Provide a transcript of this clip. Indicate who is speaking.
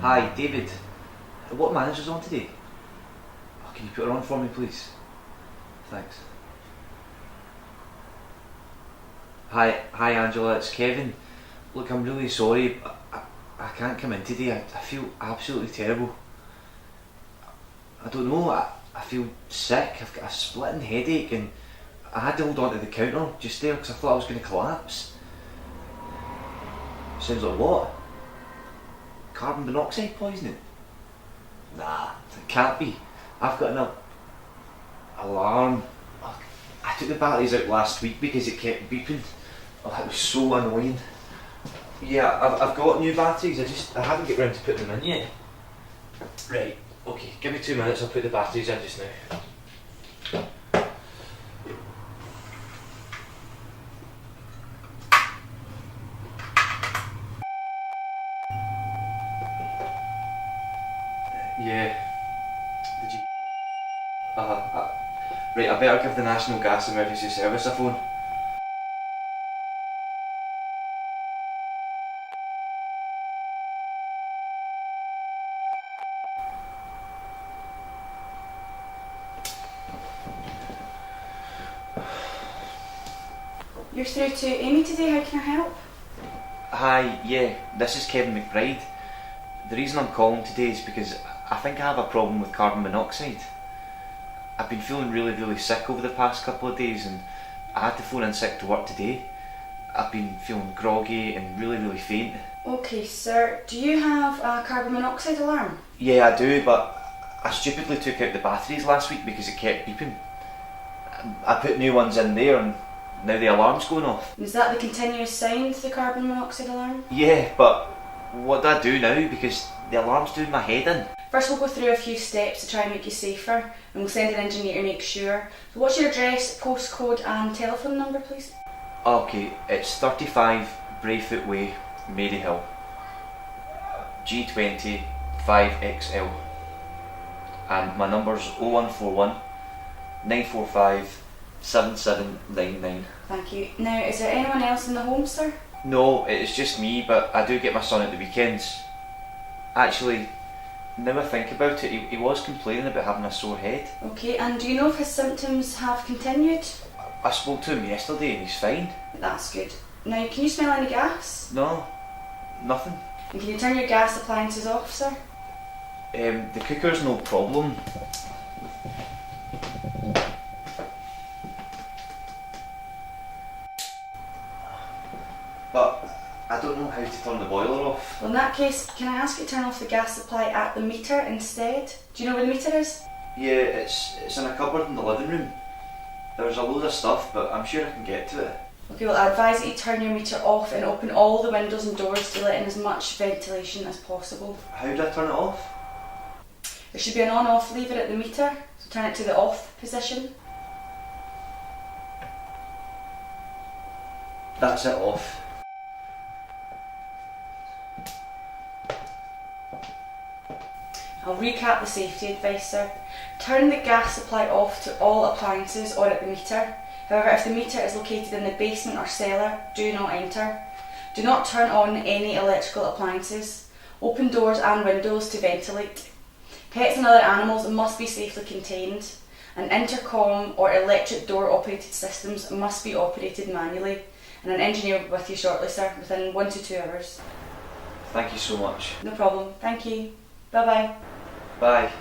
Speaker 1: Hi, David. What manager's on today? Oh, can you put her on for me, please? Thanks. Hi Angela, it's Kevin. Look, I'm really sorry. I can't come in today. I feel absolutely terrible. I don't know, I feel sick. I've got a splitting headache and I had to hold on to the counter just there because I thought I was going to collapse. Sounds like what? Carbon monoxide poisoning? Nah, it can't be. I've got an alarm. I took the batteries out last week because it kept beeping. Oh, that was so annoying. Yeah, I've got new batteries, I haven't got round to putting them in yet. Right, okay, give me 2 minutes, I'll put the batteries in just now. Yeah. Did you? Right, I better give the National Gas Emergency Service a phone.
Speaker 2: You're through to Amy today, how can I help?
Speaker 1: Hi, yeah, this is Kevin McBride. The reason I'm calling today is because I think I have a problem with carbon monoxide. I've been feeling really sick over the past couple of days and I had to phone in sick to work today. I've been feeling groggy and really faint.
Speaker 2: Okay sir, do you have a carbon monoxide alarm?
Speaker 1: Yeah, I do, but I stupidly took out the batteries last week because it kept beeping. I put new ones in there and now the alarm's going off.
Speaker 2: Is that the continuous sound, the carbon monoxide alarm?
Speaker 1: Yeah, but what do I do now because the alarm's doing my head in?
Speaker 2: First we'll go through a few steps to try and make you safer and we'll send an engineer to make sure. So what's your address, postcode and telephone number please?
Speaker 1: Okay, it's 35 Brayfoot Way, Maryhill, G20 5XL, and my number's 0141 945 7799.
Speaker 2: Thank you. Now, is there anyone else in the home, sir?
Speaker 1: No, it's just me, but I do get my son at the weekends. Actually, now I think about it, he was complaining about having a sore head.
Speaker 2: Okay, and do you know if his symptoms have continued?
Speaker 1: I spoke to him yesterday and he's fine.
Speaker 2: That's good. Now, can you smell any gas?
Speaker 1: No, nothing.
Speaker 2: And can you turn your gas appliances off, sir?
Speaker 1: The cooker's no problem. But I don't know how to turn the boiler off.
Speaker 2: Well, in that case, can I ask you to turn off the gas supply at the meter instead? Do you know where the meter is?
Speaker 1: Yeah, it's in a cupboard in the living room. There's a load of stuff, but I'm sure I can get to it.
Speaker 2: Okay, well I advise that you turn your meter off and open all the windows and doors to let in as much ventilation as possible.
Speaker 1: How do I turn it off?
Speaker 2: There should be an on-off lever at the meter, so turn it to the off position.
Speaker 1: That's it off.
Speaker 2: I'll recap the safety advice, sir. Turn the gas supply off to all appliances or at the meter. However, if the meter is located in the basement or cellar, do not enter. Do not turn on any electrical appliances. Open doors and windows to ventilate. Pets and other animals must be safely contained. An intercom or electric door operated systems must be operated manually. And an engineer will be with you shortly, sir, within 1 to 2 hours.
Speaker 1: Thank you so much.
Speaker 2: No problem. Thank you. Bye bye.
Speaker 1: Bye.